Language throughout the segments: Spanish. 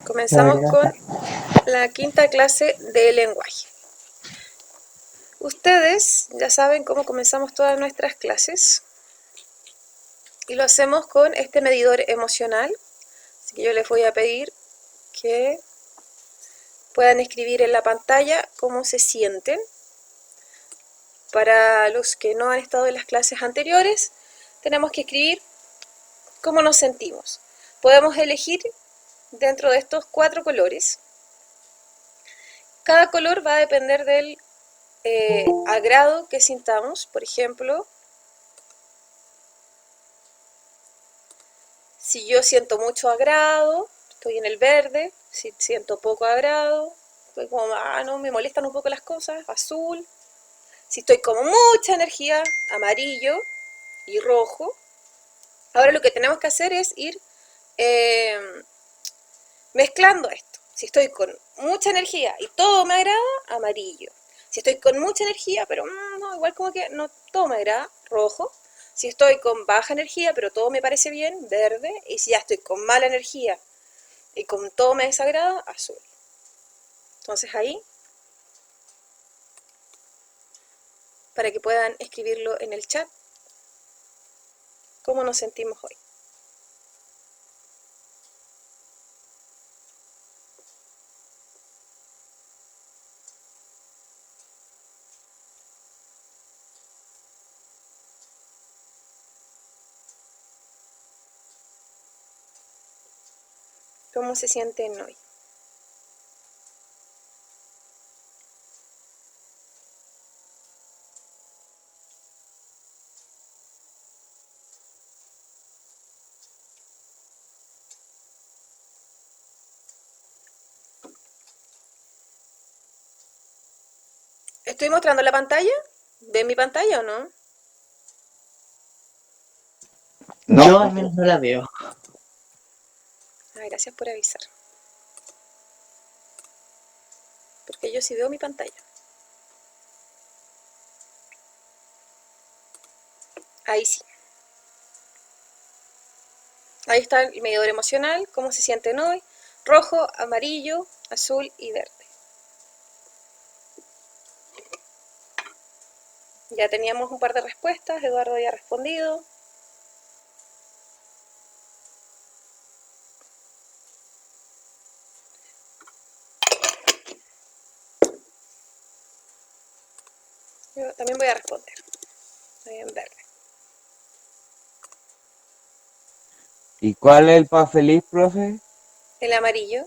Comenzamos con la quinta clase de lenguaje. Ustedes ya saben cómo comenzamos todas nuestras clases y lo hacemos con este medidor emocional. Así que yo les voy a pedir que puedan escribir en la pantalla cómo se sienten. Para los que no han estado en las clases anteriores, tenemos que escribir cómo nos sentimos. Podemos elegir dentro de estos 4 colores. Cada color va a depender del agrado que sintamos. Por ejemplo, si yo siento mucho agrado, estoy en el verde. Si siento poco agrado, estoy como, no, me molestan un poco las cosas, azul. Si estoy como mucha energía, amarillo y rojo. Ahora lo que tenemos que hacer es ir mezclando esto. Si estoy con mucha energía y todo me agrada, amarillo. Si estoy con mucha energía, pero no, igual como que no todo me agrada, rojo. Si estoy con baja energía, pero todo me parece bien, verde. Y si ya estoy con mala energía y con todo me desagrada, azul. Entonces ahí, para que puedan escribirlo en el chat, cómo nos sentimos hoy. ¿Cómo se sienten hoy? ¿Estoy mostrando la pantalla? ¿Ven mi pantalla o no? No. Yo al menos no la veo. Gracias por avisar. Porque yo sí veo mi pantalla. Ahí sí. Ahí está el medidor emocional, cómo se sienten hoy. Rojo, amarillo, azul y verde. Ya teníamos un par de respuestas, Eduardo ya ha respondido. Yo también voy a responder. Estoy en verde. ¿Y cuál es el pa' feliz, profe? El amarillo.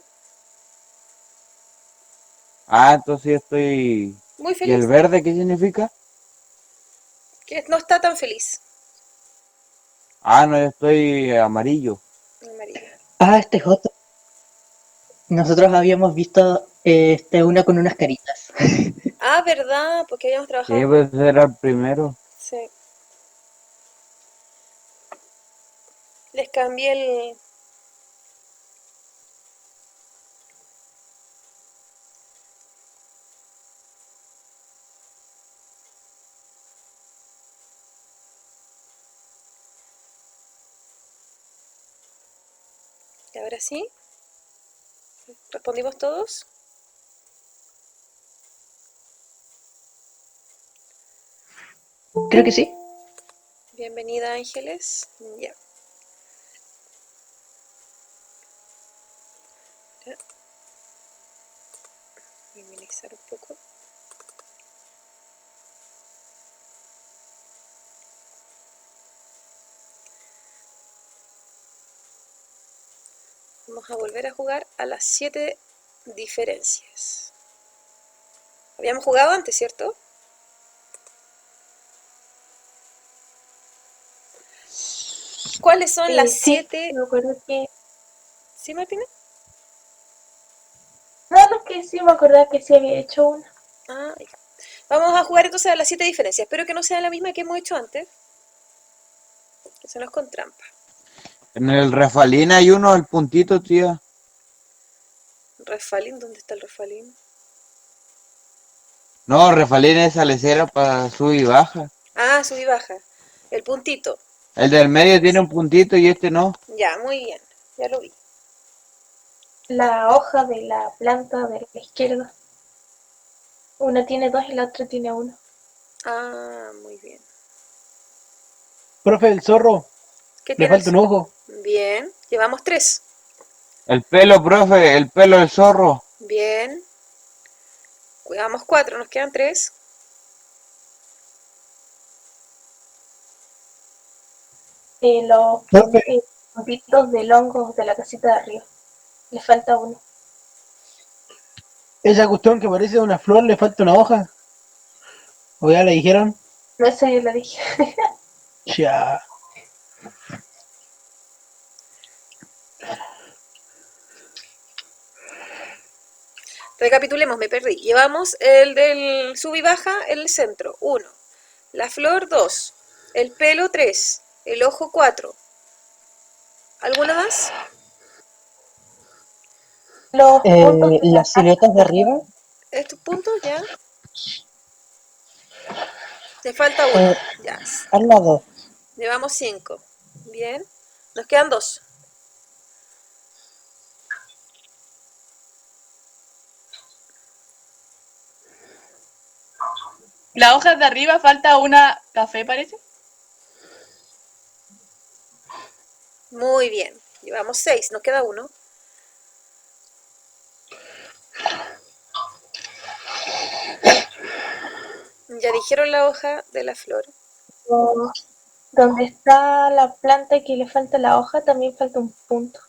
Entonces yo estoy... Muy ¿Y el feliz. verde qué significa? Que no está tan feliz. No, yo estoy amarillo. Amarillo. Este es otro. Nosotros habíamos visto una con unas caritas. ¿Verdad? Porque habíamos Sí, trabajado. pues era el primero. Sí. Les cambié el... Y ahora sí. ¿Respondimos todos? Creo que sí. Bienvenida, Ángeles. Ya. Voy a minimizar un poco. Vamos a volver a jugar a las 7 diferencias. Habíamos jugado antes, ¿cierto? ¿Cuáles son las 7? Sí, me acuerdo que... ¿Sí, Martina? No, que sí, me acordaba que sí había hecho una. Ya. Vamos a jugar entonces a las 7 diferencias. Espero que no sea la misma que hemos hecho antes. Que eso no es con trampa. En el refalín hay uno, el puntito, tía. Refalín, ¿dónde está el refalín? No, refalín es alecera para sub y baja. Sub y baja. El puntito. El del medio tiene un puntito y este no. Ya, muy bien. Ya lo vi. la hoja de la planta de la izquierda. Una tiene dos y la otra tiene uno. Ah, muy bien. Profe, el zorro, ¿Qué le falta tienes? un ojo. Bien, llevamos 3. El pelo, profe, el pelo del zorro. Bien, llevamos 4, nos quedan 3. Los Profe, puntitos del hongo de la casita de arriba. Le falta uno. esa cuestión que parece una flor, le falta una hoja. ¿O ya le dijeron? No, eso yo lo dije. Ya. Recapitulemos, me perdí. Llevamos el del sub y baja en el centro, 1. La flor, 2. El pelo, 3. El ojo, 4. ¿Alguna más? Los puntos de la Las siluetas de arriba, ¿Estos puntos ya? Te falta uno. eh, Ya. al lado. Llevamos 5. Bien. Nos quedan 2. La hoja de arriba falta una café, parece. Muy bien. Llevamos 6. Nos queda 1. Ya dijeron la hoja de la flor. Donde está la planta que le falta la hoja, también falta un punto.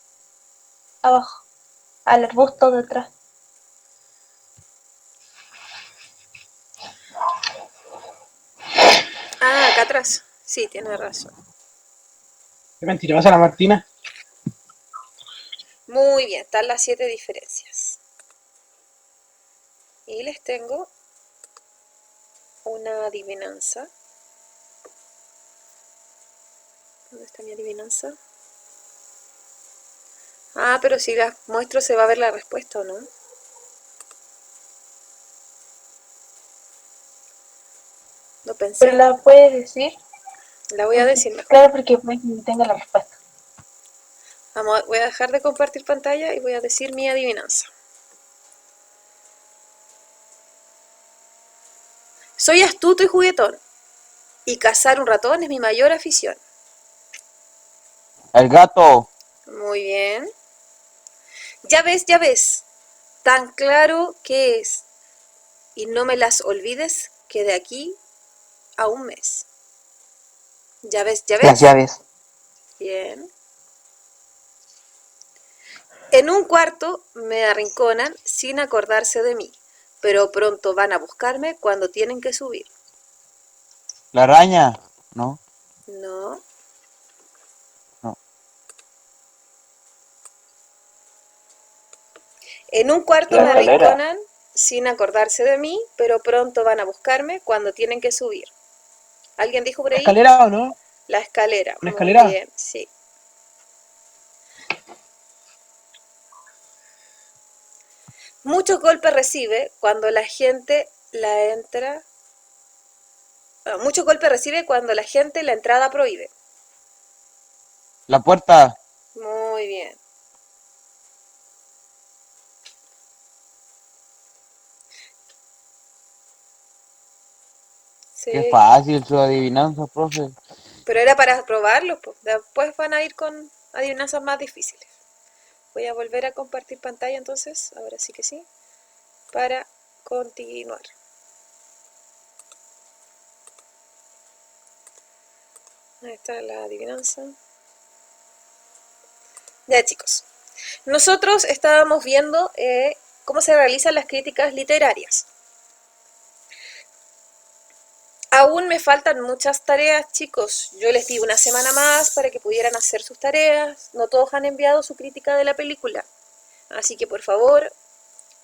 Abajo. Al arbusto de atrás. Ah, acá atrás. Sí, tienes razón. Qué mentirosa la Martina. Muy bien, están las 7 diferencias. Y les tengo una adivinanza. ¿Dónde está mi adivinanza? Ah, pero si las muestro se va a ver la respuesta, ¿o no? Lo pensé. Pero la puedes decir. La voy a decir mejor. Claro, porque puede que tenga la respuesta. Voy a dejar de compartir pantalla y voy a decir mi adivinanza. Soy astuto y juguetón, y cazar un ratón es mi mayor afición. El gato. Muy bien. Ya ves, tan claro que es, y no me las olvides que de aquí a un mes. Ya ves. Las llaves. Bien. En un cuarto me arrinconan sin acordarse de mí, pero pronto van a buscarme cuando tienen que subir. La araña. No, No. no. En un cuarto La me escalera. arrinconan sin acordarse de mí, pero pronto van a buscarme cuando tienen que subir. ¿Alguien dijo por ahí? ¿Escalera o no? La escalera. ¿Una Muy escalera? bien, sí. Muchos golpes recibe cuando la gente la entra. Muchos golpes recibe cuando la gente la entrada prohíbe. La puerta. Muy bien. Qué Sí, fácil su adivinanza, profe. pero era para probarlo, pues. Después van a ir con adivinanzas más difíciles. Voy a volver a compartir pantalla entonces, ahora sí que sí, para continuar. Ahí está la adivinanza. Ya, chicos. Nosotros estábamos viendo cómo se realizan las críticas literarias. Aún me faltan muchas tareas, chicos. Yo les di una semana más para que pudieran hacer sus tareas. No todos han enviado su crítica de la película. Así que por favor,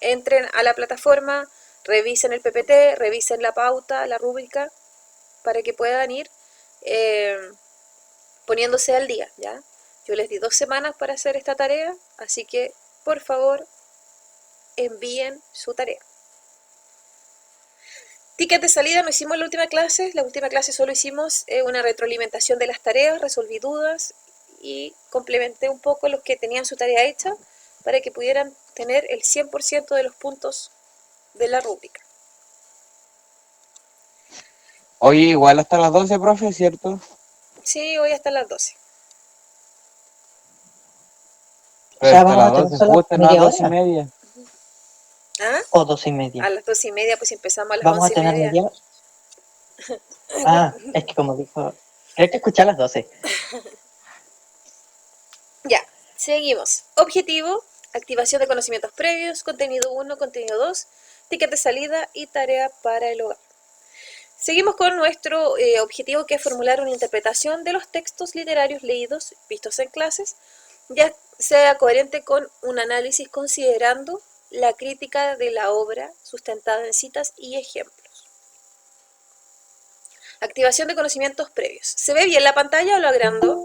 entren a la plataforma, revisen el PPT, revisen la pauta, la rúbrica, para que puedan ir poniéndose al día, ¿ya? Yo les di 2 semanas para hacer esta tarea, así que por favor envíen su tarea. Ticket de salida no hicimos en la última clase solo hicimos una retroalimentación de las tareas, resolví dudas y complementé un poco los que tenían su tarea hecha para que pudieran tener el 100% de los puntos de la rúbrica. Oye, igual hasta las 12, profe, ¿cierto? Sí, hoy hasta las 12. O Pero sea, hasta vamos las a tener 12 solo justo, no a las media 12 y hora media. ¿Ah? o 12:30. A las 12:30, pues empezamos a las Vamos a 11:30. tener media hora. Ah, es que como dijo, creo que escuché a las 12. Ya, seguimos. Objetivo, activación de conocimientos previos, contenido 1, contenido 2, ticket de salida y tarea para el hogar. Seguimos con nuestro objetivo, que es formular una interpretación de los textos literarios leídos, vistos en clases, ya sea coherente con un análisis considerando la crítica de la obra sustentada en citas y ejemplos. Activación de conocimientos previos. ¿Se ve bien la pantalla o lo agrando?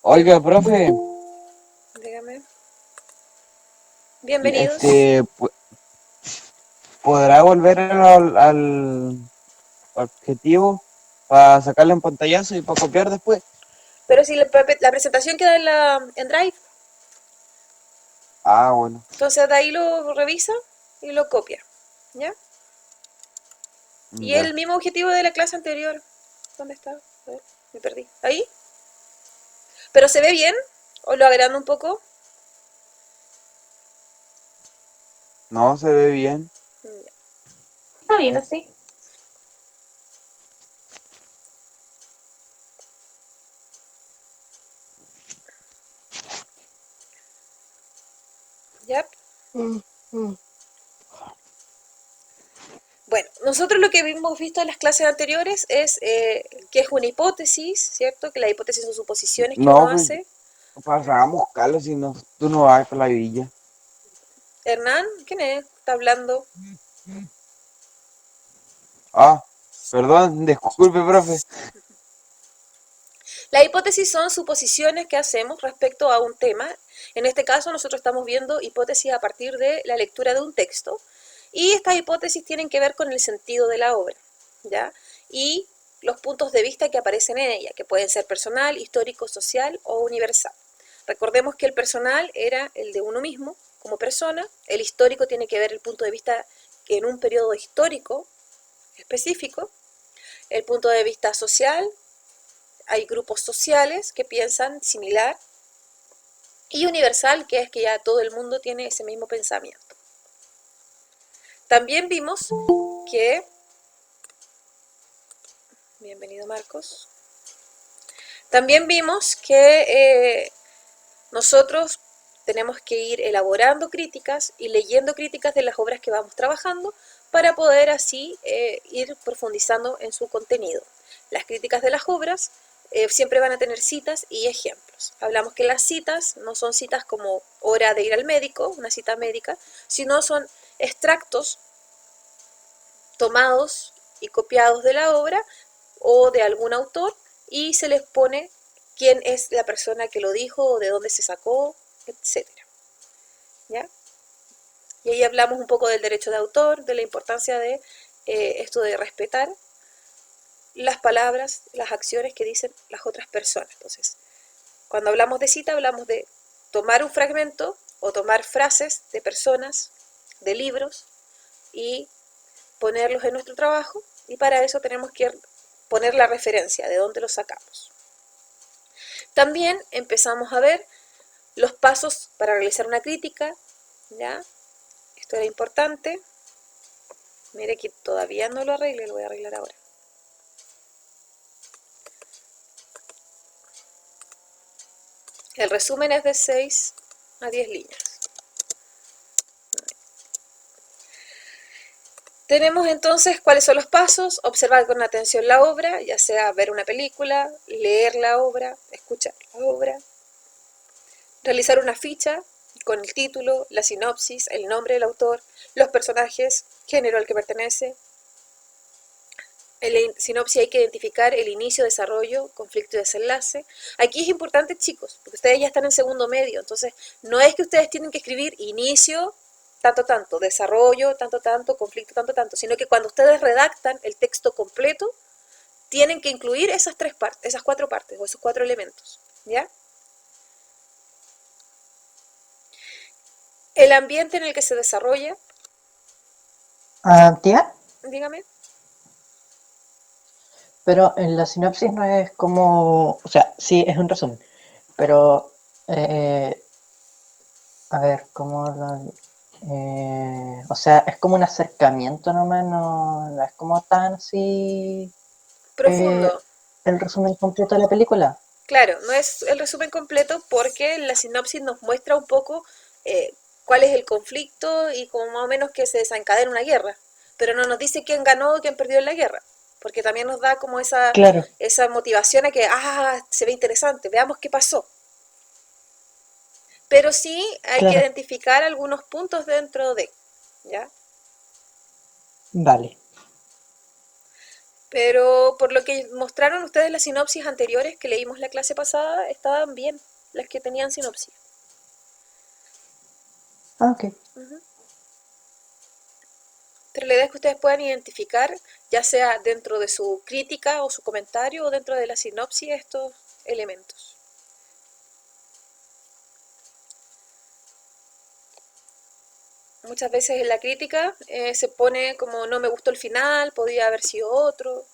Oiga, profe, Dígame. Bienvenidos. ¿Podrá volver al objetivo para sacarle un pantallazo y para copiar después? Pero si la presentación queda en Drive, Ah, bueno, entonces de ahí lo revisa y lo copia. ¿Ya? Y ya. el mismo objetivo de la clase anterior. ¿Dónde está? A ver, me perdí. ¿Ahí? ¿Pero se ve bien? ¿O lo agrando un poco? No, se ve bien. Ya. Está bien así. ¿Ya? Bueno, nosotros lo que hemos visto en las clases anteriores es que es una hipótesis, ¿cierto? Que las hipótesis son suposiciones que uno No, pues hace. pasamos, Carlos, si no, tú no vas con la villa. Hernán, ¿quién es? Está hablando. Ah, perdón, disculpe, profe. Las hipótesis son suposiciones que hacemos respecto a un tema. En este caso nosotros estamos viendo hipótesis a partir de la lectura de un texto, y estas hipótesis tienen que ver con el sentido de la obra, ¿ya? Y los puntos de vista que aparecen en ella, que pueden ser personal, histórico, social o universal. Recordemos que el personal era el de uno mismo como persona, el histórico tiene que ver el punto de vista en un periodo histórico específico, el punto de vista social, hay grupos sociales que piensan similar, y universal, que es que ya todo el mundo tiene ese mismo pensamiento. También vimos que, bienvenido Marcos, también vimos que nosotros tenemos que ir elaborando críticas y leyendo críticas de las obras que vamos trabajando para poder así ir profundizando en su contenido. Las críticas de las obras siempre van a tener citas y ejemplos. Hablamos que las citas no son citas como hora de ir al médico, una cita médica, sino son extractos tomados y copiados de la obra o de algún autor, y se les pone quién es la persona que lo dijo o de dónde se sacó, etc. ¿Ya? Y ahí hablamos un poco del derecho de autor, de la importancia de esto de respetar las palabras, las acciones que dicen las otras personas. Entonces, cuando hablamos de cita, hablamos de tomar un fragmento o tomar frases de personas, de libros, y ponerlos en nuestro trabajo, y para eso tenemos que poner la referencia de dónde los sacamos. También empezamos a ver los pasos para realizar una crítica, ¿ya? Esto era importante. Mire que todavía no lo arreglé, lo voy a arreglar ahora. El resumen es de 6 a 10 líneas. Tenemos entonces cuáles son los pasos: observar con atención la obra, ya sea ver una película, leer la obra, escuchar la obra, realizar una ficha con el título, la sinopsis, el nombre del autor, los personajes, género al que pertenece. En la sinopsis hay que identificar el inicio, desarrollo, conflicto y desenlace. Aquí es importante, chicos, porque ustedes ya están en segundo medio, entonces no es que ustedes tienen que escribir inicio, tanto, tanto, desarrollo, tanto, tanto, conflicto, tanto, tanto, sino que cuando ustedes redactan el texto completo, tienen que incluir esas 3 partes, esas 4 partes o esos 4 elementos, ¿ya? El ambiente en el que se desarrolla, Tía, dígame. pero en la sinopsis no es como, o sea, sí es un resumen, pero, eh, a ver, o sea, es como un acercamiento nomás, no es como tan así Profundo. el resumen completo de la película. Claro, no es el resumen completo porque la sinopsis nos muestra un poco cuál es el conflicto y como más o menos que se desencadena una guerra, pero no nos dice quién ganó o quién perdió en la guerra, porque también nos da como Claro, esa motivación a que, se ve interesante, veamos qué pasó. Pero sí hay que claro, identificar algunos puntos dentro de, ¿ya? vale. Pero por lo que mostraron ustedes las sinopsis anteriores que leímos la clase pasada, estaban bien las que tenían sinopsis. Ok, Ujú. Pero la idea es que ustedes puedan identificar, ya sea dentro de su crítica o su comentario o dentro de la sinopsis, estos elementos. Muchas veces en la crítica se pone como no me gustó el final, podría haber sido otro,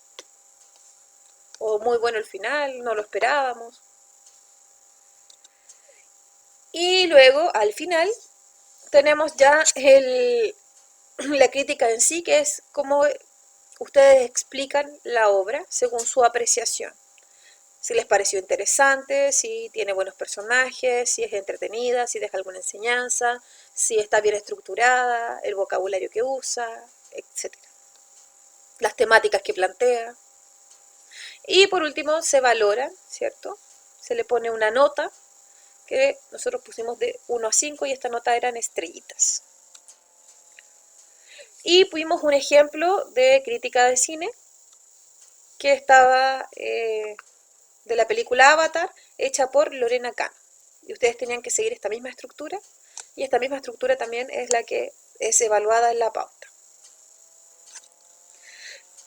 o muy bueno el final, no lo esperábamos. Y luego, al final, tenemos ya la crítica en sí, que es cómo ustedes explican la obra según su apreciación. Si les pareció interesante, si tiene buenos personajes, si es entretenida, si deja alguna enseñanza, si está bien estructurada, el vocabulario que usa, etcétera. Las temáticas que plantea. Y por último se valora, ¿cierto? Se le pone una nota que nosotros pusimos de 1 a 5 y esta nota eran estrellitas. Y pusimos un ejemplo de crítica de cine que estaba de la película Avatar, hecha por Lorena Cano. Y ustedes tenían que seguir esta misma estructura, y esta misma estructura también es la que es evaluada en la pauta.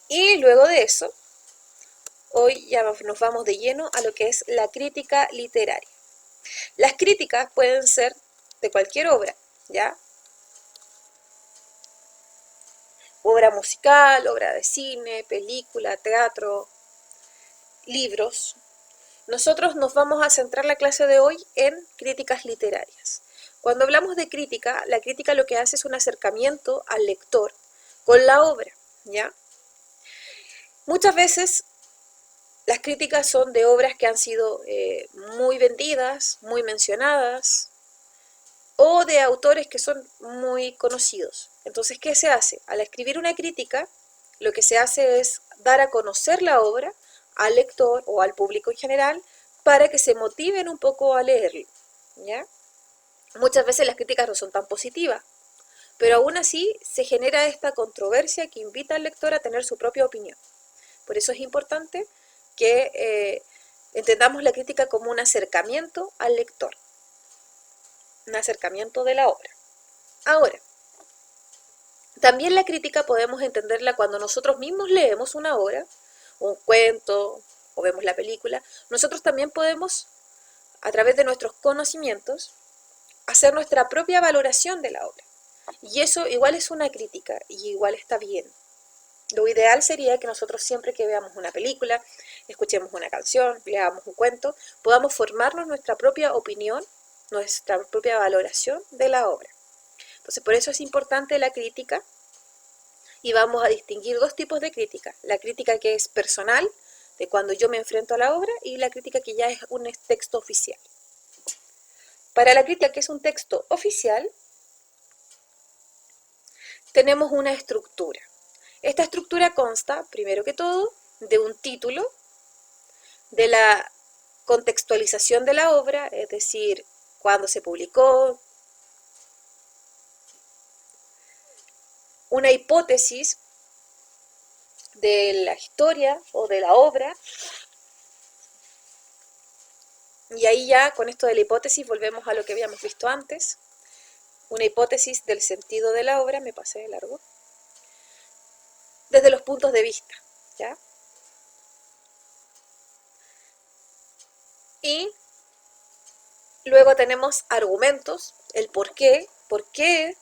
Y luego de eso, hoy ya nos vamos de lleno a lo que es la crítica literaria. Las críticas pueden ser de cualquier obra, ¿ya? Obra musical, obra de cine, película, teatro, libros. Nosotros nos vamos a centrar la clase de hoy en críticas literarias. Cuando hablamos de crítica, la crítica lo que hace es un acercamiento al lector con la obra, ¿ya? Muchas veces las críticas son de obras que han sido muy vendidas, muy mencionadas, o de autores que son muy conocidos. Entonces, ¿qué se hace? Al escribir una crítica, lo que se hace es dar a conocer la obra al lector o al público en general para que se motiven un poco a leerlo, ¿ya? Muchas veces las críticas no son tan positivas, pero aún así se genera esta controversia que invita al lector a tener su propia opinión. Por eso es importante que entendamos la crítica como un acercamiento al lector, un acercamiento de la obra. Ahora, también la crítica podemos entenderla cuando nosotros mismos leemos una obra, un cuento o vemos la película. Nosotros también podemos, a través de nuestros conocimientos, hacer nuestra propia valoración de la obra. Y eso igual es una crítica y igual está bien. Lo ideal sería que nosotros siempre que veamos una película, escuchemos una canción, leamos un cuento, podamos formarnos nuestra propia opinión, nuestra propia valoración de la obra. Entonces, por eso es importante la crítica y vamos a distinguir dos tipos de crítica. La crítica que es personal, de cuando yo me enfrento a la obra, y la crítica que ya es un texto oficial. Para la crítica que es un texto oficial, tenemos una estructura. Esta estructura consta, primero que todo, de un título, de la contextualización de la obra, es decir, cuándo se publicó, una hipótesis de la historia o de la obra, y ahí ya con esto de la hipótesis volvemos a lo que habíamos visto antes, una hipótesis del sentido de la obra, me pasé de largo, desde los puntos de vista, ¿ya? Y luego tenemos argumentos, el por qué ¿Por qué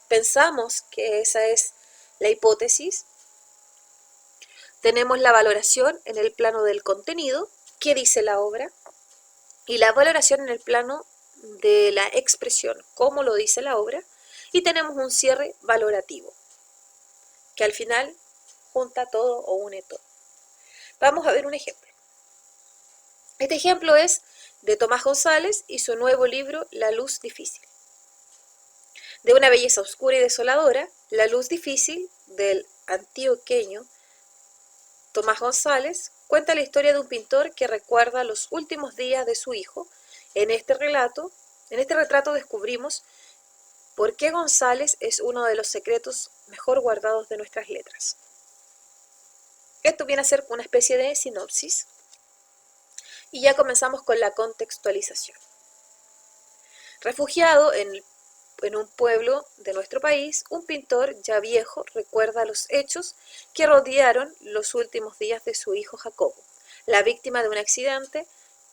pensamos que esa es la hipótesis? Tenemos la valoración en el plano del contenido, qué dice la obra, y la valoración en el plano de la expresión, cómo lo dice la obra, y tenemos un cierre valorativo, que al final junta todo o une todo. Vamos a ver un ejemplo. Este ejemplo es de Tomás González y su nuevo libro La luz difícil. De una belleza oscura y desoladora, La luz difícil del antioqueño Tomás González cuenta la historia de un pintor que recuerda los últimos días de su hijo. En este retrato descubrimos por qué González es uno de los secretos mejor guardados de nuestras letras. Esto viene a ser una especie de sinopsis. Y ya comenzamos con la contextualización. Refugiado en un pueblo de nuestro país, un pintor ya viejo recuerda los hechos que rodearon los últimos días de su hijo Jacobo, la víctima de un accidente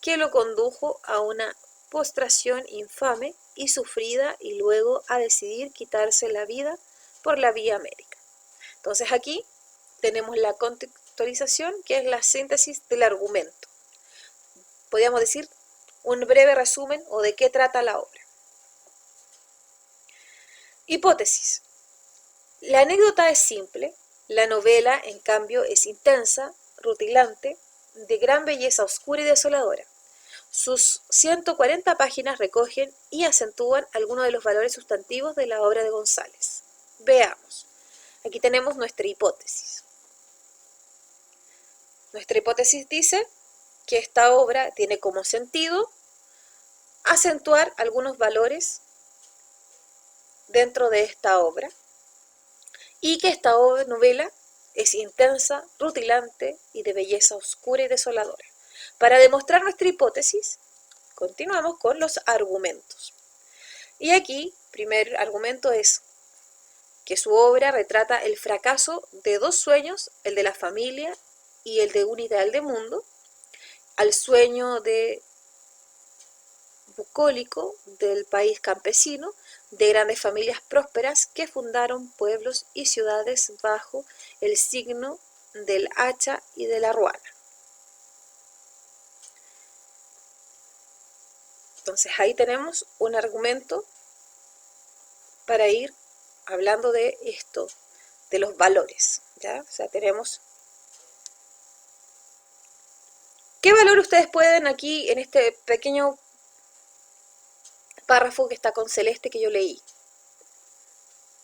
que lo condujo a una postración infame y sufrida y luego a decidir quitarse la vida por la vía médica. Entonces aquí tenemos la contextualización, que es la síntesis del argumento. Podríamos decir un breve resumen o de qué trata la obra. Hipótesis. La anécdota es simple, la novela, en cambio, es intensa, rutilante, de gran belleza oscura y desoladora. Sus 140 páginas recogen y acentúan algunos de los valores sustantivos de la obra de González. Veamos. Aquí tenemos nuestra hipótesis. Nuestra hipótesis dice que esta obra tiene como sentido acentuar algunos valores dentro de esta obra y que esta novela es intensa, rutilante y de belleza oscura y desoladora. Para demostrar nuestra hipótesis, continuamos con los argumentos. Y aquí, primer argumento es que su obra retrata el fracaso de dos sueños, el de la familia y el de un ideal de mundo, al sueño de bucólico del país campesino, de grandes familias prósperas que fundaron pueblos y ciudades bajo el signo del hacha y de la ruana. Entonces ahí tenemos un argumento para ir hablando de esto, de los valores, ¿ya? O sea, tenemos... ¿Qué valor ustedes pueden aquí en este pequeño párrafo que está con celeste que yo leí?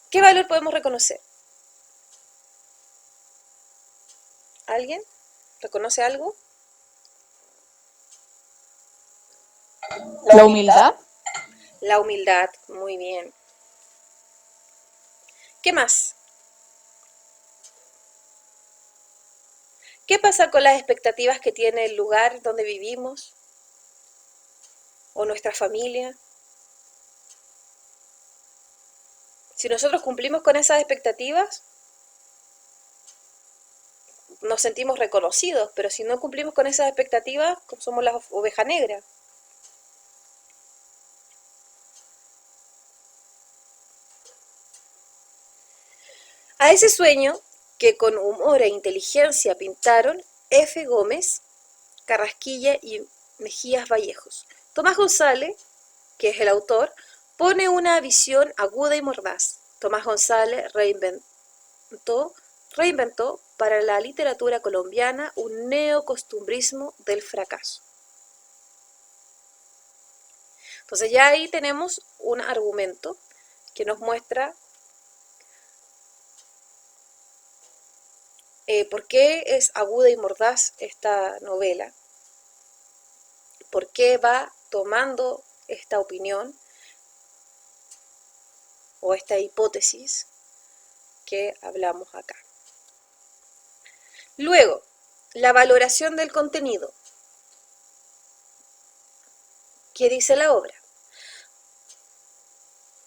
¿Qué valor podemos reconocer? ¿Alguien? ¿Reconoce algo? La humildad. La humildad, muy bien. ¿Qué más? ¿Qué pasa con las expectativas que tiene el lugar donde vivimos o nuestra familia? Si nosotros cumplimos con esas expectativas, nos sentimos reconocidos, pero si no cumplimos con esas expectativas, somos la oveja negra. A ese sueño que con humor e inteligencia pintaron F. Gómez, Carrasquilla y Mejías Vallejos. Tomás González, que es el autor, pone una visión aguda y mordaz. Tomás González reinventó para la literatura colombiana un neocostumbrismo del fracaso. Entonces ya ahí tenemos un argumento que nos muestra por qué es aguda y mordaz esta novela, por qué va tomando esta opinión o esta hipótesis que hablamos acá. Luego, la valoración del contenido. ¿Qué dice la obra?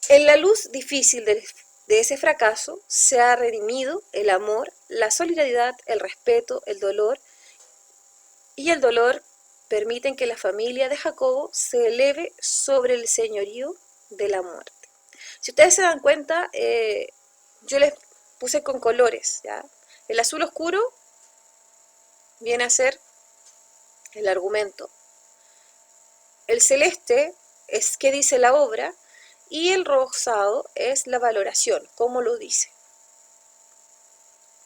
En la luz difícil de ese fracaso se ha redimido el amor, la solidaridad, el respeto, el dolor, y el dolor permiten que la familia de Jacobo se eleve sobre el señorío de la muerte. Si ustedes se dan cuenta, yo les puse con colores, ¿ya? El azul oscuro viene a ser el argumento. El celeste es qué dice la obra y el rosado es la valoración, cómo lo dice.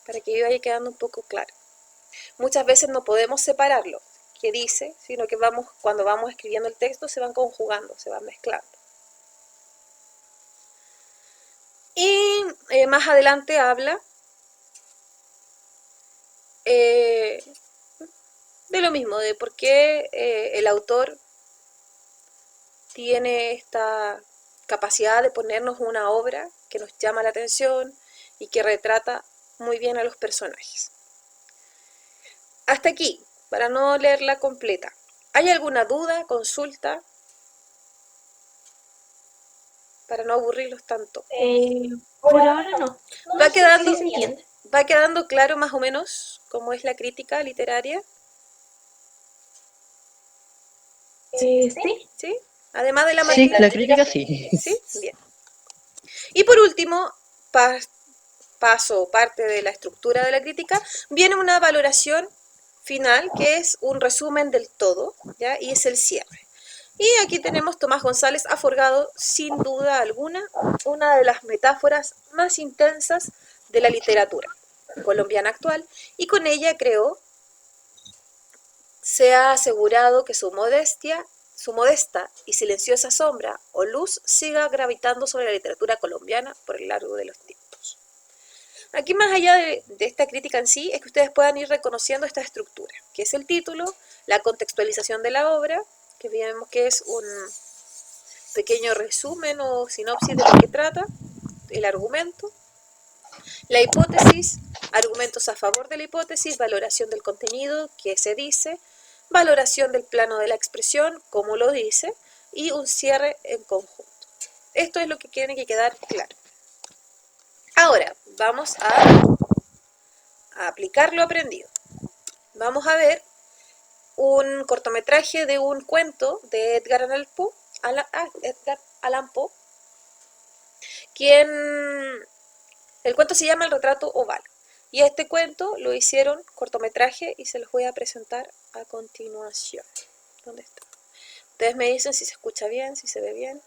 Para que vaya quedando un poco claro. Muchas veces no podemos separarlo, qué dice, sino que cuando vamos escribiendo el texto se van conjugando, se van mezclando. Y más adelante habla de lo mismo, de por qué el autor tiene esta capacidad de ponernos una obra que nos llama la atención y que retrata muy bien a los personajes. Hasta aquí, para no leerla completa. ¿Hay alguna duda, consulta? Para no aburrirlos tanto. Por ahora no. Va quedando, Sí se entiende. ¿Va quedando claro más o menos cómo es la crítica literaria? Sí. ¿Sí? Además de la Sí, materia. la crítica sí. ¿Sí? Bien. Y por último, parte de la estructura de la crítica, viene una valoración final que es un resumen del todo, ¿ya? Y es el cierre. Y aquí tenemos Tomás González ha forjado, sin duda alguna, una de las metáforas más intensas de la literatura colombiana actual, y con ella, creo, se ha asegurado que su modesta y silenciosa sombra o luz siga gravitando sobre la literatura colombiana por el largo de los tiempos. Aquí, más allá de esta crítica en sí, es que ustedes puedan ir reconociendo esta estructura, que es el título, la contextualización de la obra, que vemos que es un pequeño resumen o sinopsis de lo que trata, el argumento, la hipótesis, argumentos a favor de la hipótesis, valoración del contenido, qué se dice, valoración del plano de la expresión, cómo lo dice, y un cierre en conjunto. Esto es lo que tiene que quedar claro. Ahora, vamos a aplicar lo aprendido. Vamos a ver un cortometraje de un cuento de Edgar Allan Poe, el cuento se llama El retrato oval. Y este cuento lo hicieron cortometraje y se los voy a presentar a continuación. ¿Dónde está? Ustedes me dicen si se escucha bien, si se ve bien.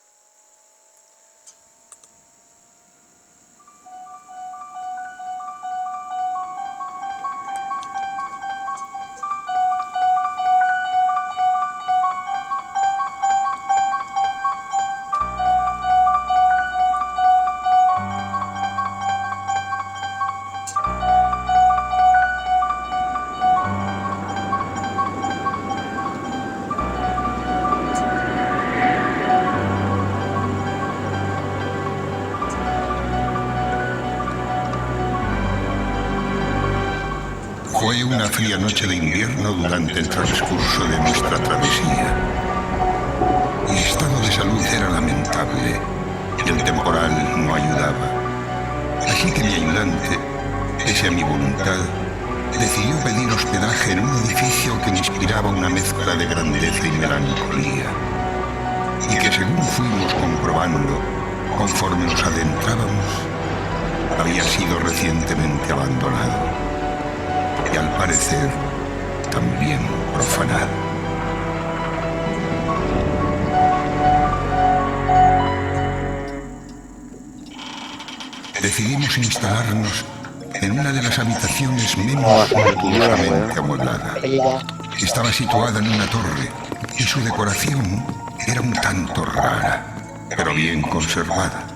Fue una fría noche de invierno durante el transcurso de nuestra travesía. Mi estado de salud era lamentable y el temporal no ayudaba. Así que mi ayudante, pese a mi voluntad, decidió pedir hospedaje en un edificio que me inspiraba una mezcla de grandeza y melancolía, y que, según fuimos comprobando conforme nos adentrábamos, había sido recientemente abandonado. Y al parecer, también profanado. Decidimos instalarnos en una de las habitaciones menos suntuosamente amueblada. Estaba situada en una torre y su decoración era un tanto rara, pero bien conservada.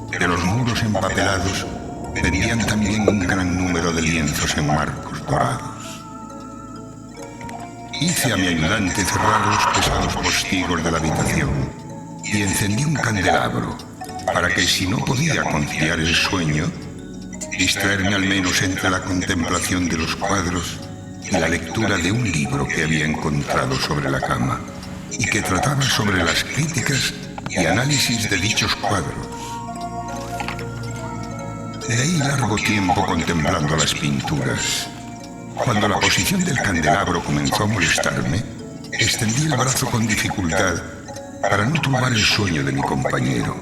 De los muros empapelados pendían también un gran número de lienzos en marcos dorados. Hice a mi ayudante cerrar los pesados postigos de la habitación y encendí un candelabro para que, si no podía conciliar el sueño, distraerme al menos entre la contemplación de los cuadros y la lectura de un libro que había encontrado sobre la cama y que trataba sobre las críticas y análisis de dichos cuadros. Leí largo tiempo contemplando las pinturas. Cuando la posición del candelabro comenzó a molestarme, extendí el brazo con dificultad para no turbar el sueño de mi compañero,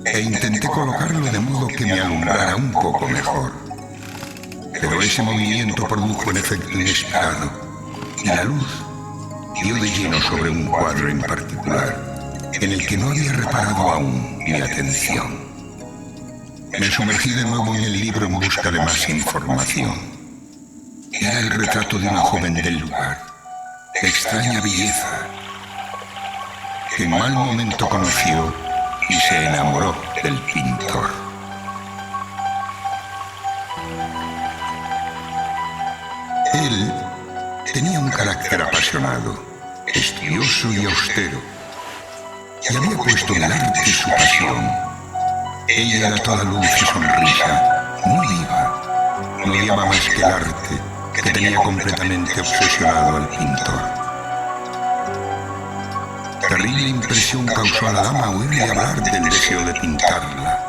e intenté colocarlo de modo que me alumbrara un poco mejor. Pero ese movimiento produjo un efecto inesperado y la luz dio de lleno sobre un cuadro en particular en el que no había reparado aún mi atención. Me sumergí de nuevo en el libro en busca de más información. Era el retrato de una joven del lugar, de extraña belleza, que en mal momento conoció y se enamoró del pintor. Él tenía un carácter apasionado, estudioso y austero, y había puesto en el arte su pasión. Ella era toda luz y sonrisa, muy viva. No odiaba más que el arte, que tenía completamente obsesionado al pintor. Terrible impresión causó a la dama oírle hablar del deseo de pintarla.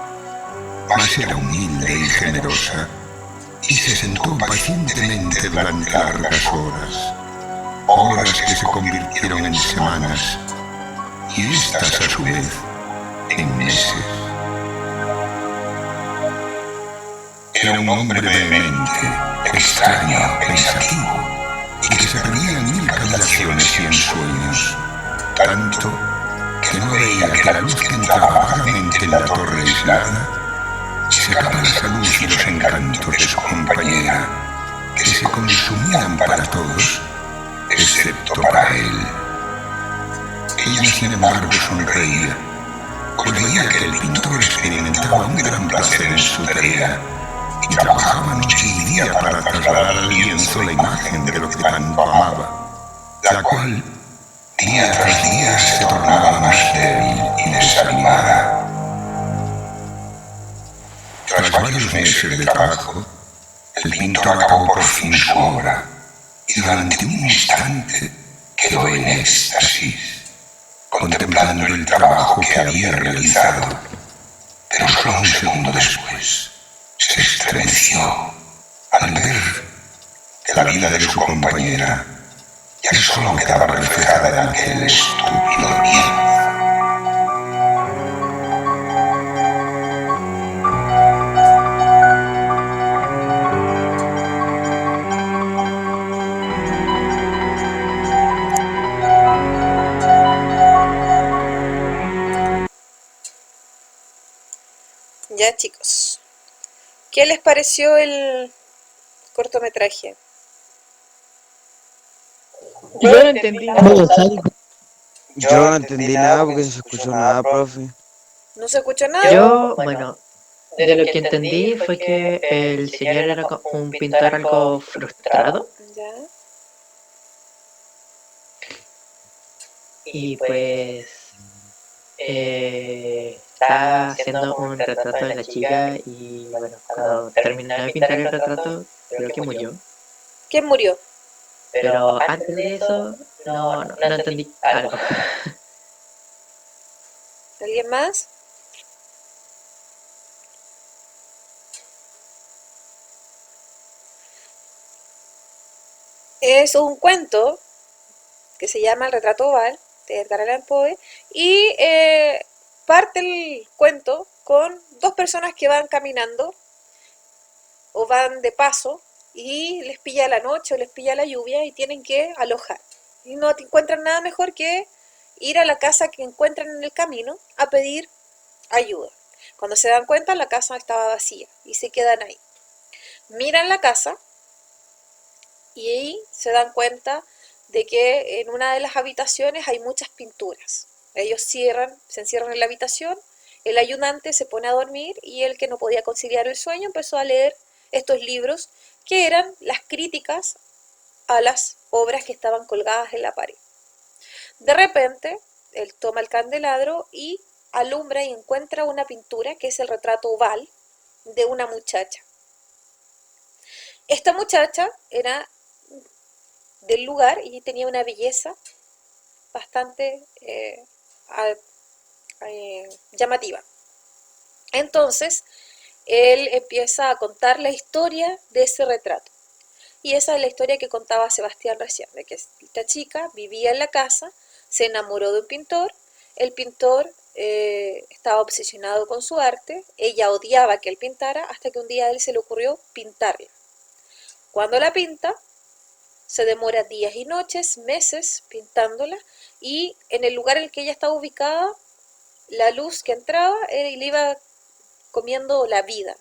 Mas era humilde y generosa, y se sentó pacientemente durante largas horas, horas que se convirtieron en semanas, y estas a su vez en meses. Era un hombre vehemente, extraño, pensativo, y que se perdía en mil cavilaciones y en sueños, tanto que no veía que la luz que entraba vagamente en la torre aislada secaba la salud y los encantos de su compañera, que se consumían para todos, excepto para él. Ella, sin embargo, sonreía, pues veía que el pintor experimentaba un gran placer en su tarea y trabajaba noche y día para trasladar al lienzo la imagen de lo que tanto amaba, la cual, día tras día, se tornaba más débil y desanimada. Tras varios meses de trabajo, el pintor acabó por fin su obra y durante un instante quedó en éxtasis, contemplando el trabajo que había realizado. Pero solo un segundo después se estremeció al ver que la vida de su compañera ya solo quedaba reflejada en aquel estúpido lienzo. Ya, chicos, ¿qué les pareció el cortometraje? Yo no entendí nada. Muy sádico. Yo no entendí nada porque no se escuchó nada, profe. ¿No se escuchó nada? Yo, bueno, de lo que entendí fue que el señor era un pintor algo frustrado Ya. y pues está haciendo un retrato de la chica y bueno, cuando terminó de pintar el retrato creo que murió. ¿Quién murió? Pero antes de eso no entendí algo. ¿Alguien más? Es un cuento que se llama El retrato oval de Edgar Allan Poe y parte el cuento con dos personas que van caminando o van de paso y les pilla la noche o les pilla la lluvia y tienen que alojar. Y no encuentran nada mejor que ir a la casa que encuentran en el camino a pedir ayuda. Cuando se dan cuenta, la casa estaba vacía y se quedan ahí. Miran la casa y ahí se dan cuenta de que en una de las habitaciones hay muchas pinturas. Ellos se encierran en la habitación, el ayudante se pone a dormir y el que no podía conciliar el sueño empezó a leer estos libros que eran las críticas a las obras que estaban colgadas en la pared. De repente, él toma el candelabro y alumbra y encuentra una pintura que es el retrato oval de una muchacha. Esta muchacha era del lugar y tenía una belleza bastante llamativa. Entonces, él empieza a contar la historia de ese retrato. Y esa es la historia que contaba Sebastián recién, de que esta chica vivía en la casa, se enamoró de un pintor, el pintor estaba obsesionado con su arte, ella odiaba que él pintara, hasta que un día a él se le ocurrió pintarla. Cuando la pinta, se demora días y noches, meses pintándola, y en el lugar en el que ella estaba ubicada, la luz que entraba le iba comiendo la vida.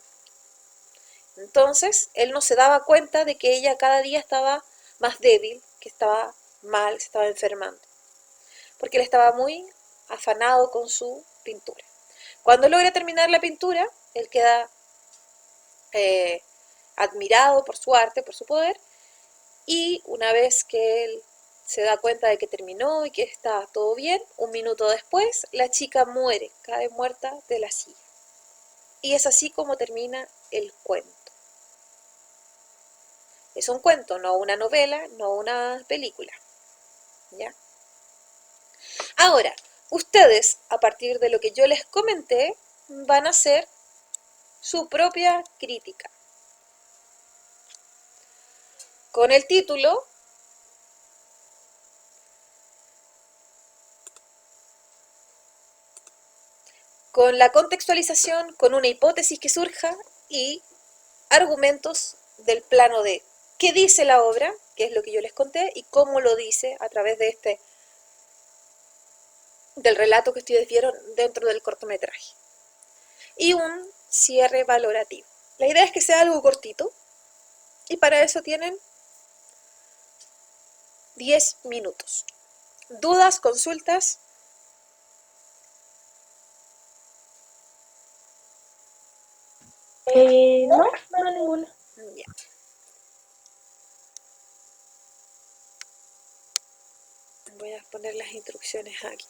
Entonces, él no se daba cuenta de que ella cada día estaba más débil, que estaba mal, se estaba enfermando, porque él estaba muy afanado con su pintura. Cuando logra terminar la pintura, él queda admirado por su arte, por su poder, y una vez que él se da cuenta de que terminó y que está todo bien, un minuto después, la chica muere, cae muerta de la silla. Y es así como termina el cuento. Es un cuento, no una novela, no una película. ¿Ya? Ahora, ustedes, a partir de lo que yo les comenté, van a hacer su propia crítica. Con el título con la contextualización, con una hipótesis que surja y argumentos del plano de qué dice la obra, que es lo que yo les conté, y cómo lo dice a través de del relato que ustedes vieron dentro del cortometraje. Y un cierre valorativo. La idea es que sea algo cortito, y para eso tienen 10 minutos. ¿Dudas, consultas? No ninguna. Ya. Voy a poner las instrucciones aquí.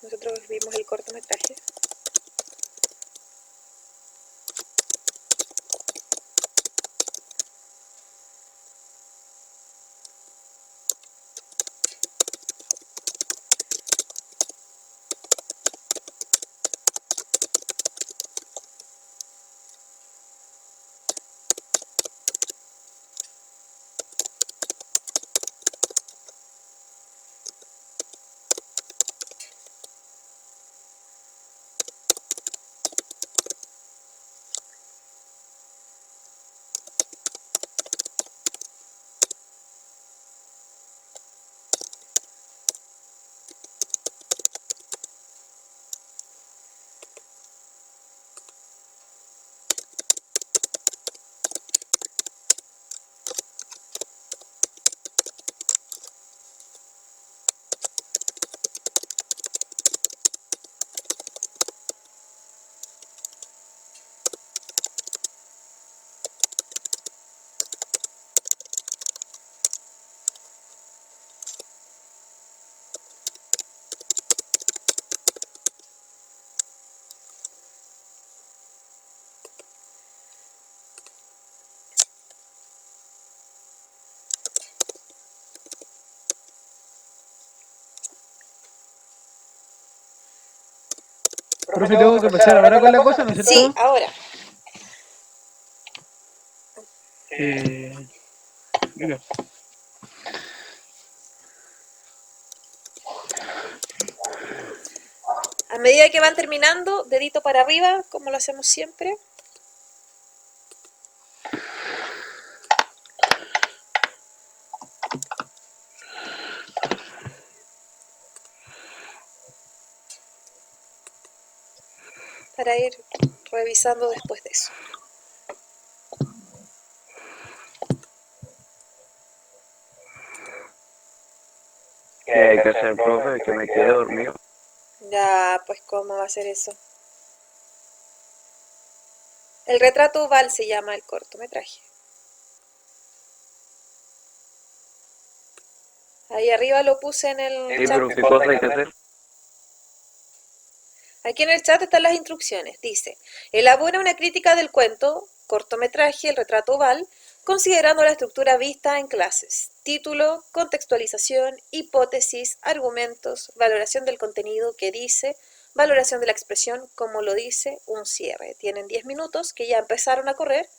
Nosotros vimos el cortometraje. Profe, tengo que empezar ahora con la cosa, ¿no es Sí, cierto? ahora. Mira. A medida que van terminando, dedito para arriba, como lo hacemos siempre. Para ir revisando después de eso. ¿Qué hay que hacer, profe? Que me quede dormido. Ya, pues ¿cómo va a ser eso? El retrato oval se llama el cortometraje. Ahí arriba lo puse en el Sí, chat. pero ¿qué cosa hay que hacer? Aquí en el chat están las instrucciones. Dice, elabora una crítica del cuento, cortometraje, el retrato oval, considerando la estructura vista en clases. Título, contextualización, hipótesis, argumentos, valoración del contenido que dice, Valoración de la expresión, como lo dice un cierre. Tienen 10 minutos que ya empezaron a correr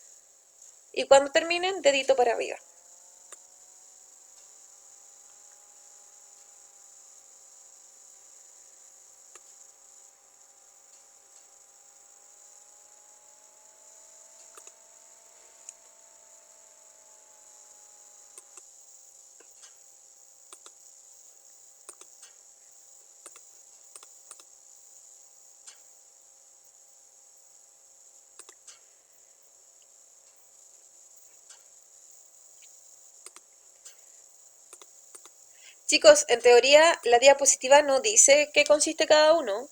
y cuando terminen, dedito para arriba. Chicos, en teoría la diapositiva no dice qué consiste cada uno,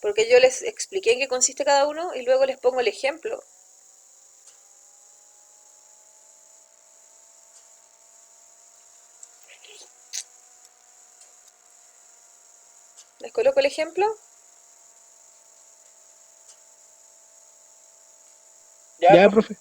porque yo les expliqué en qué consiste cada uno y luego les pongo el ejemplo. Les coloco el ejemplo. Ya, profe.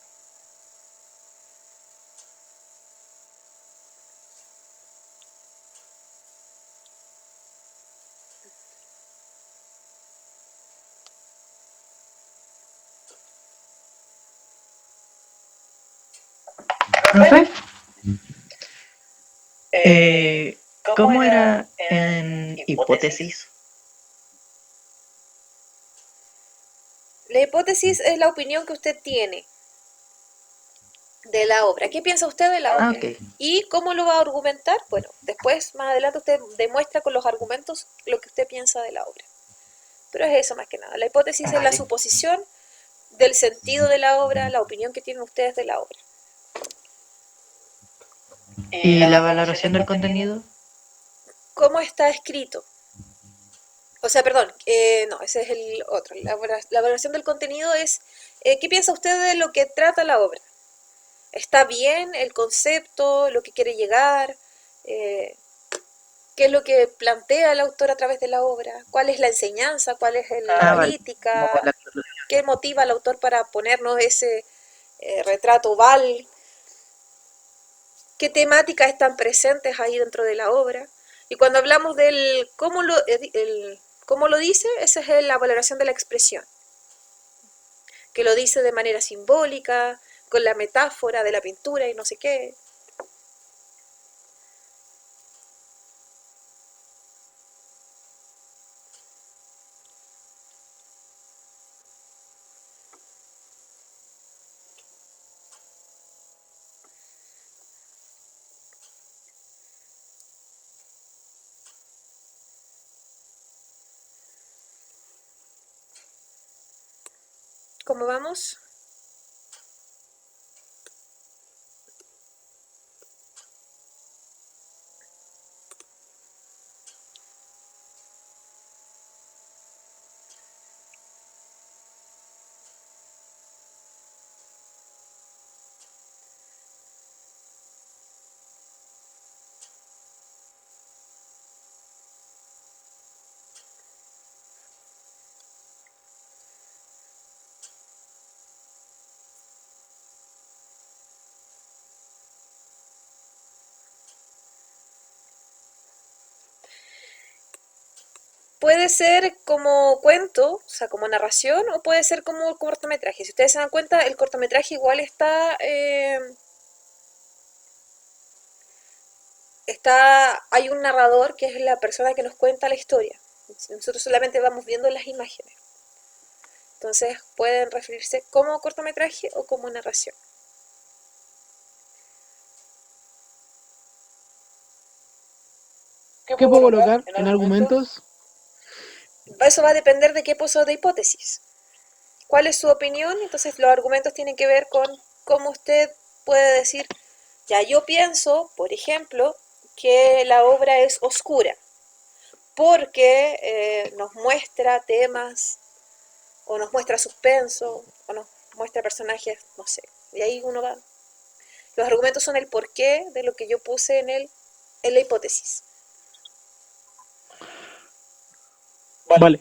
Profe, ¿cómo era en hipótesis? La hipótesis es la opinión que usted tiene de la obra. ¿Qué piensa usted de la obra? Ah, ok. ¿Y cómo lo va a argumentar? Bueno, después, más adelante, usted demuestra con los argumentos lo que usted piensa de la obra. Pero es eso más que nada. La hipótesis es la Vale. suposición del sentido de la obra, la opinión que tienen ustedes de la obra. ¿Y la valoración del contenido? ¿Cómo está escrito? O sea, perdón, no, ese es el otro. La valoración del contenido es, ¿qué piensa usted de lo que trata la obra? ¿Está bien el concepto, lo que quiere llegar? ¿Qué es lo que plantea el autor a través de la obra? ¿Cuál es la enseñanza? ¿Cuál es la Vale. crítica? Como la- ¿Qué motiva al autor para ponernos ese retrato oval? ¿Qué temáticas están presentes ahí dentro de la obra? Y cuando hablamos del cómo lo dice, esa es la valoración de la expresión, que lo dice de manera simbólica, con la metáfora de la pintura y no sé qué. ¿Cómo vamos? Puede ser como cuento, o sea, como narración, o puede ser como cortometraje. Si ustedes se dan cuenta, el cortometraje igual hay un narrador que es la persona que nos cuenta la historia. Nosotros solamente vamos viendo las imágenes. Entonces pueden referirse como cortometraje o como narración. ¿Qué puedo colocar en argumentos? Eso va a depender de qué puso de hipótesis. ¿Cuál es su opinión? Entonces los argumentos tienen que ver con cómo usted puede decir, ya yo pienso, por ejemplo, que la obra es oscura, porque nos muestra temas, o nos muestra suspenso, o nos muestra personajes, no sé. Y ahí uno va. Los argumentos son el porqué de lo que yo puse en la hipótesis. Vale.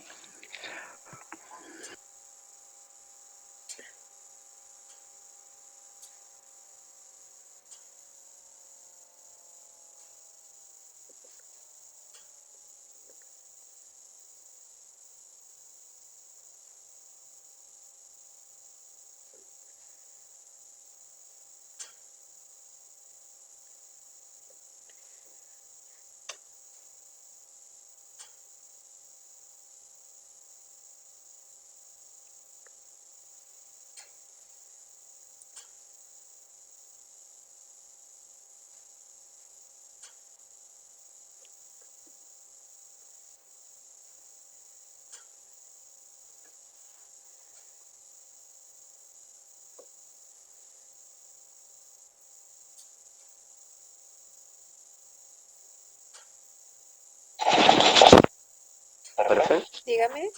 Profe, Dígame.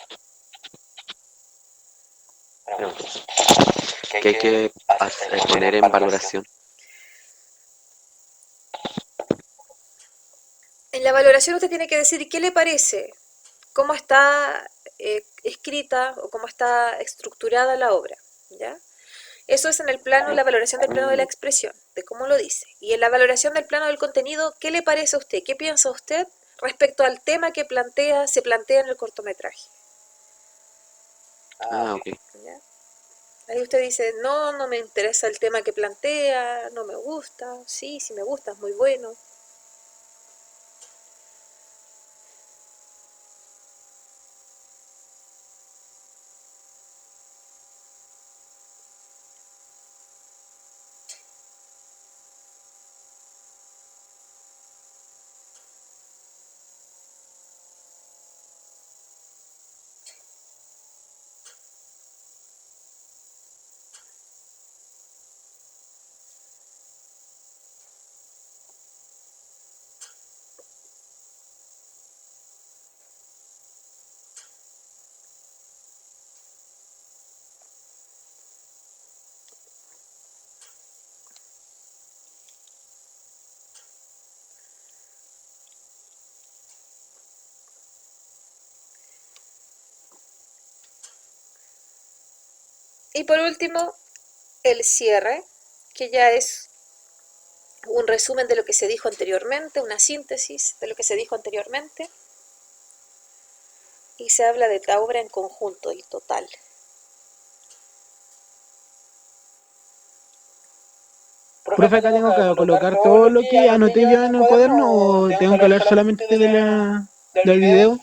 bueno, ¿qué hay que poner en valoración? En la valoración usted tiene que decir qué le parece, cómo está escrita o cómo está estructurada la obra, ¿ya? Eso es en el plano, la valoración del plano de la expresión, de cómo lo dice. Y en la valoración del plano del contenido, ¿qué le parece a usted? ¿Qué piensa usted respecto al tema que se plantea en el cortometraje? Ah, ok. ¿Ya? Ahí usted dice, no, no me interesa el tema que plantea, no me gusta, sí, sí me gusta, es muy bueno. Y por último, el cierre, que ya es un resumen de lo que se dijo anteriormente, una síntesis de lo que se dijo anteriormente, y se habla de la obra en conjunto, el total. Profe, acá tengo que colocar todo lo que anoté yo en el cuaderno o tengo que hablar solamente del video.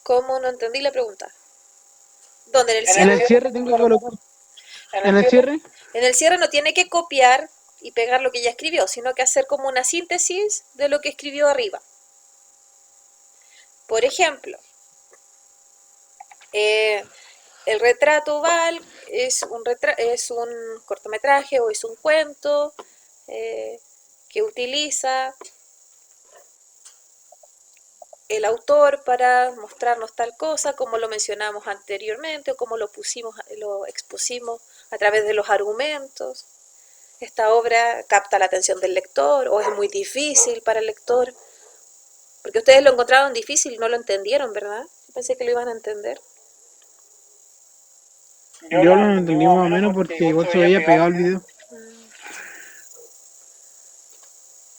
¿Cómo? No entendí la pregunta. ¿Dónde? ¿En el En cierre? el cierre tengo que colocar. En el cierre. En el cierre no tiene que copiar y pegar lo que ya escribió, sino que hacer como una síntesis de lo que escribió arriba. Por ejemplo, el retrato Val es un cortometraje o es un cuento que utiliza el autor para mostrarnos tal cosa, como lo mencionamos anteriormente o como lo expusimos a través de los argumentos. Esta obra capta la atención del lector o es muy difícil para el lector, porque ustedes lo encontraron difícil y no lo entendieron, ¿verdad? Yo pensé que lo iban a entender. Yo lo entendí más o menos porque igual se veía pegado el video.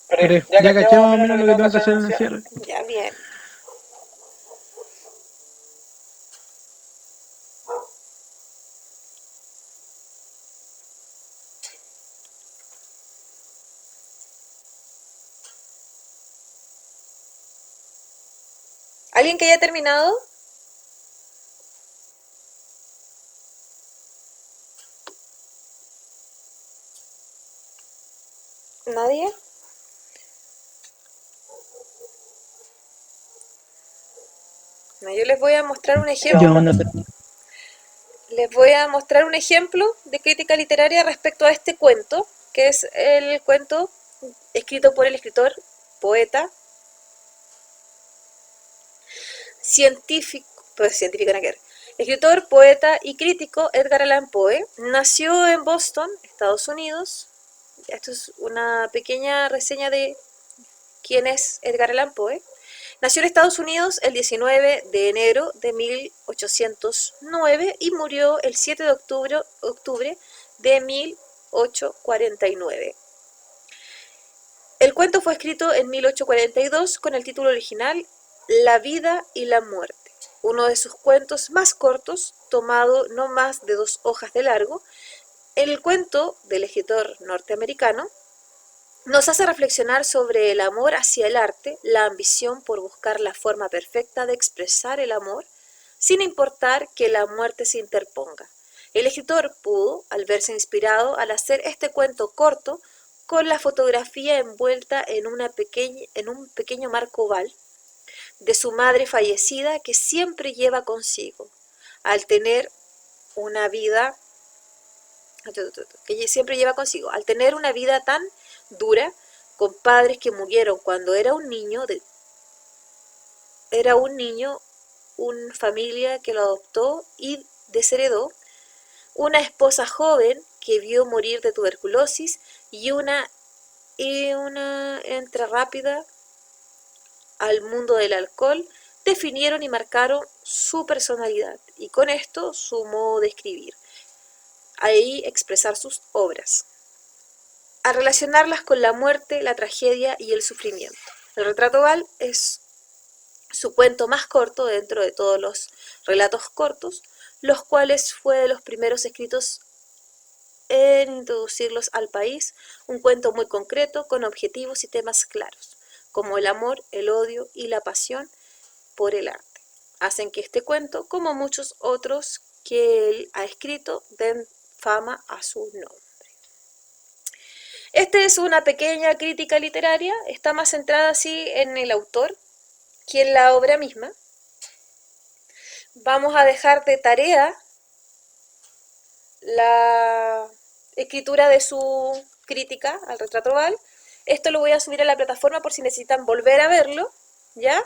Pero ya caché más o menos lo que tengo que hacer en el cierre. Ya, bien. ¿Alguien que haya terminado? ¿Nadie? No, yo les voy a mostrar un ejemplo. Yo no te- Les voy a mostrar un ejemplo de crítica literaria respecto a este cuento, que es el cuento escrito por el escritor, poeta, científico nada que ver, escritor, poeta y crítico Edgar Allan Poe. Nació en Boston, Estados Unidos. Esto es una pequeña reseña de quién es Edgar Allan Poe. Nació en Estados Unidos el 19 de enero de 1809 y murió el 7 de octubre de 1849. El cuento fue escrito en 1842 con el título original La vida y la muerte, uno de sus cuentos más cortos, tomado no más de 2 hojas de largo. El cuento del escritor norteamericano nos hace reflexionar sobre el amor hacia el arte, la ambición por buscar la forma perfecta de expresar el amor, sin importar que la muerte se interponga. El escritor pudo, al verse inspirado al hacer este cuento corto, con la fotografía envuelta en un pequeño marco oval de su madre fallecida que siempre lleva consigo, al tener una vida tan dura, con padres que murieron cuando era un niño, era un niño, una familia que lo adoptó y desheredó, una esposa joven que vio morir de tuberculosis y una entrada rápida al mundo del alcohol definieron y marcaron su personalidad y con esto su modo de escribir, ahí expresar sus obras, a relacionarlas con la muerte, la tragedia y el sufrimiento. El retrato oval es su cuento más corto dentro de todos los relatos cortos, los cuales fue de los primeros escritos en introducirlos al país, un cuento muy concreto con objetivos y temas claros, como el amor, el odio y la pasión por el arte. Hacen que este cuento, como muchos otros que él ha escrito, den fama a su nombre. Esta es una pequeña crítica literaria, está más centrada así en el autor que en la obra misma. Vamos a dejar de tarea la escritura de su crítica al retrato oval. Esto lo voy a subir a la plataforma por si necesitan volver a verlo, ¿ya?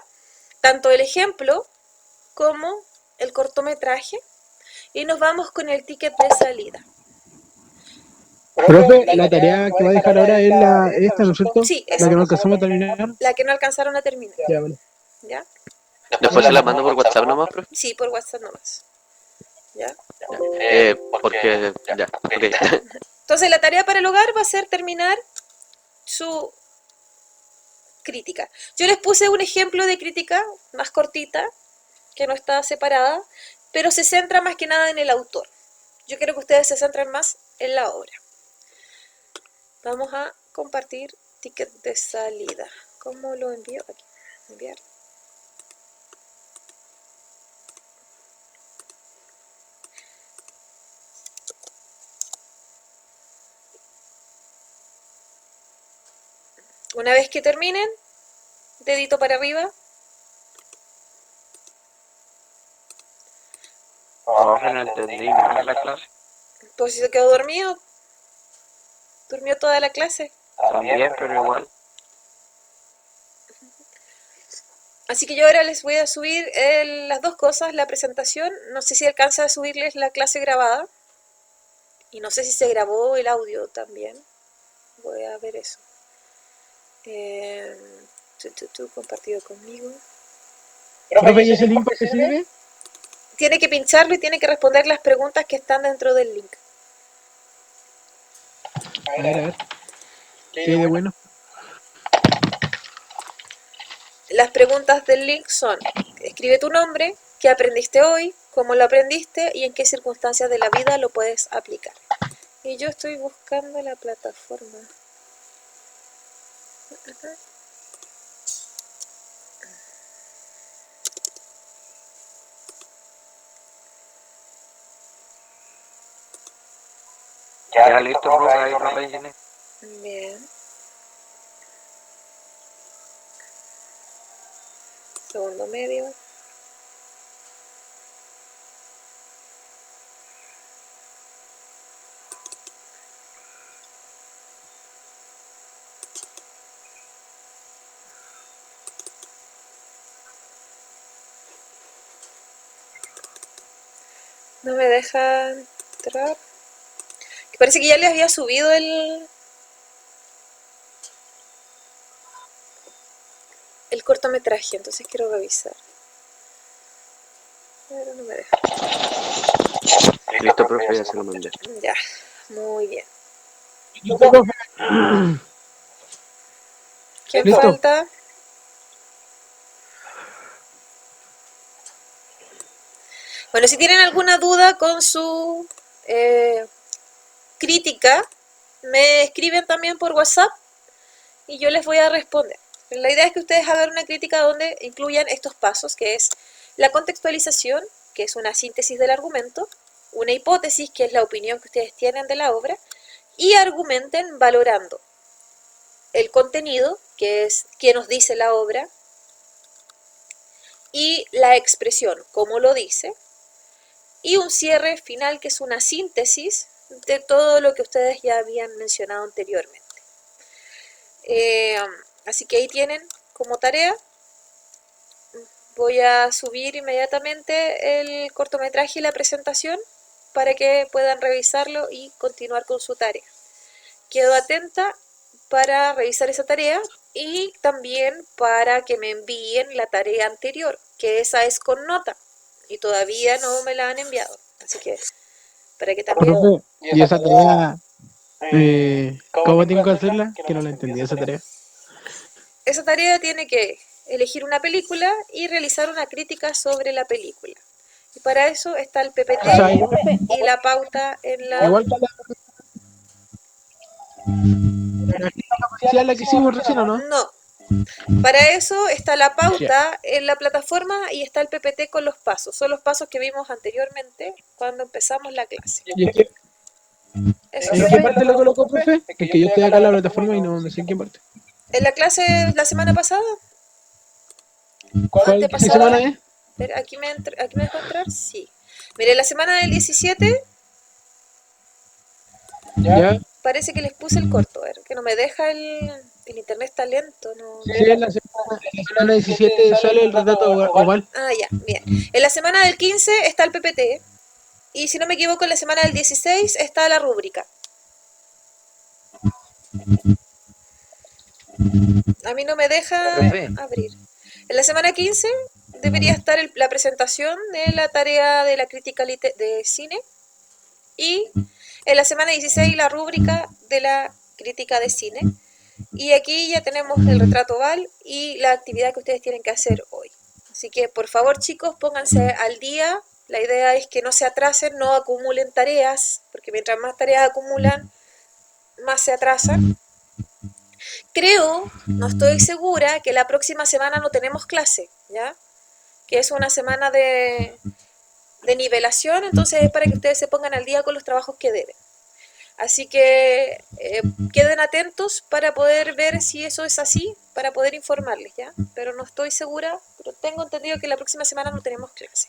Tanto el ejemplo como el cortometraje. Y nos vamos con el ticket de salida. Profe, la tarea que va a dejar ahora es esta, ¿no es cierto? Sí, La esa. que no alcanzamos a terminar. La que no alcanzaron a terminar, Ya, vale. ¿ya? Después se la mando por WhatsApp nomás, profe. Sí, por WhatsApp nomás, ¿ya? Porque, ya, ok. Entonces la tarea para el hogar va a ser terminar su crítica. Yo les puse un ejemplo de crítica más cortita, que no está separada, pero se centra más que nada en el autor. Yo quiero que ustedes se centren más en la obra. Vamos a compartir ticket de salida. ¿Cómo lo envío? Aquí, enviar. Una vez que terminen, dedito para arriba. Profe, no entendí nada de la clase. Pues si se quedó dormido, durmió toda la clase. También, pero igual. Así que yo ahora les voy a subir las dos cosas, la presentación. No sé si alcanza a subirles la clase grabada. Y no sé si se grabó el audio también. Voy a ver eso. Compartido conmigo. Profe, ¿y ese link para qué sirve? Tiene que pincharlo y tiene que responder las preguntas que están dentro del link. A ver. ¿Qué de bueno? Las preguntas del link son: escribe tu nombre, qué aprendiste hoy, cómo lo aprendiste y en qué circunstancias de la vida lo puedes aplicar. Y yo estoy buscando la plataforma. Ya listo, profe, ahí lo rellené. Bien. Segundo medio. No me deja entrar. Parece que ya les había subido el cortometraje, entonces quiero revisar. Pero no me deja. Listo, profe, ya se lo mandé. Ya, muy bien. Profe. ¿Quién Listo. falta? Bueno, si tienen alguna duda con su crítica, me escriben también por WhatsApp y yo les voy a responder. La idea es que ustedes hagan una crítica donde incluyan estos pasos, que es la contextualización, que es una síntesis del argumento, una hipótesis, que es la opinión que ustedes tienen de la obra, y argumenten valorando el contenido, que es qué nos dice la obra, y la expresión, cómo lo dice, y un cierre final, que es una síntesis de todo lo que ustedes ya habían mencionado anteriormente. Así que ahí tienen como tarea, voy a subir inmediatamente el cortometraje y la presentación para que puedan revisarlo y continuar con su tarea. Quedo atenta para revisar esa tarea y también para que me envíen la tarea anterior, que esa es con nota y todavía no me la han enviado. Así que para que también... Profe, y esa tarea, ¿cómo tengo que hacerla? Que no la entendí esa tarea. Esa tarea tiene que elegir una película y realizar una crítica sobre la película. Y para eso está el PPT O sea, y la pauta en la... igual que la que hicimos recién, ¿o no? No. Para eso está la pauta en la plataforma y está el PPT con los pasos. Son los pasos que vimos anteriormente cuando empezamos la clase. ¿Y en qué, Eso en es. qué parte lo colocó, profe? Es que yo estoy acá en la plataforma y no sé en qué parte. En la clase la semana pasada, ¿Qué antepasada, semana es? ver, aquí me dejo entrar, sí. Mire, la semana del 17 Ya. parece que les puse el corto, a ver, que no me deja el internet está lento, no. Sí, en la semana 17 sale el retrato oval. Ah, ya, bien. En la semana del 15 está el PPT y si no me equivoco en la semana del 16 está la rúbrica. A mí no me deja Profe. abrir. En la semana 15 debería estar la presentación de la tarea de la crítica de cine y en la semana 16 la rúbrica de la crítica de cine. Y aquí ya tenemos el retrato oval y la actividad que ustedes tienen que hacer hoy. Así que por favor chicos, pónganse al día. La idea es que no se atrasen, no acumulen tareas, porque mientras más tareas acumulan, más se atrasan. Creo, no estoy segura, que la próxima semana no tenemos clase, ¿ya? Que es una semana de nivelación, entonces es para que ustedes se pongan al día con los trabajos que deben. Así que queden atentos para poder ver si eso es así, para poder informarles, ¿ya? Pero no estoy segura, pero tengo entendido que la próxima semana no tenemos clase.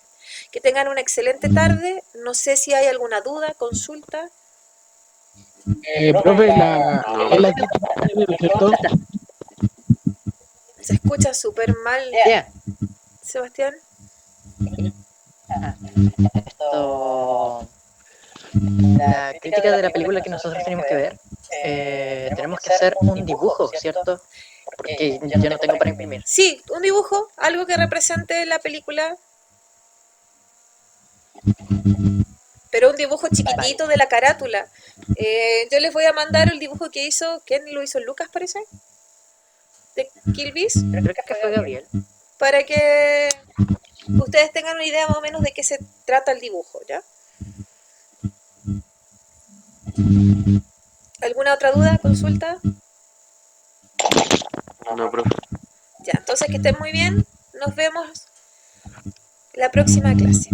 Que tengan una excelente tarde, no sé si hay alguna duda, consulta. Profe, es la que ¿cierto? Se escucha súper mal, Sebastián. Esto, la crítica de la película que nosotros tenemos que ver, tenemos que hacer un dibujo, ¿cierto? Porque yo no tengo para imprimir. Sí, un dibujo, algo que represente la película, pero un dibujo chiquitito de la carátula. Yo les voy a mandar el dibujo que hizo, ¿quién lo hizo? ¿Lucas parece? De Kill Bill, Creo que fue Gabriel. para que ustedes tengan una idea más o menos de qué se trata el dibujo, ¿ya? ¿Alguna otra duda, consulta? No, profe. Ya, entonces que estén muy bien, nos vemos la próxima clase.